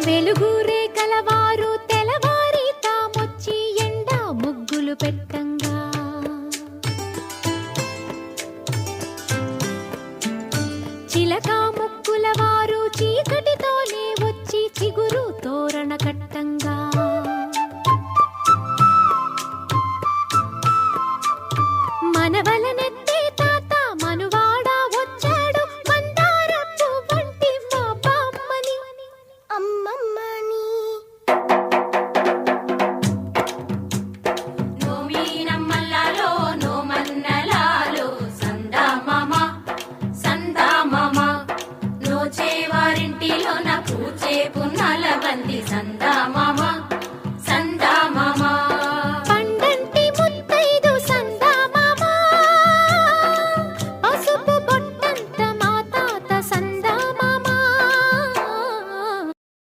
వెలుగురే కలవారు తెలవారి తామొచ్చి ఎండా ముగ్గులు పెట్టంగా చిలక ముక్కుల వారు చీకటితోనే వచ్చి చిగురు తోరణ కట్టంగా మనవలనెత్తే తాత మనువాడ వచ్చాడు మందారపు వంటి మా బామ్మని అమ్మమ్మని నోమీనమ్మల్లాలో నోమన్నలాలో సందా మామ నోచేవారింటిలో నా పూచే పున్న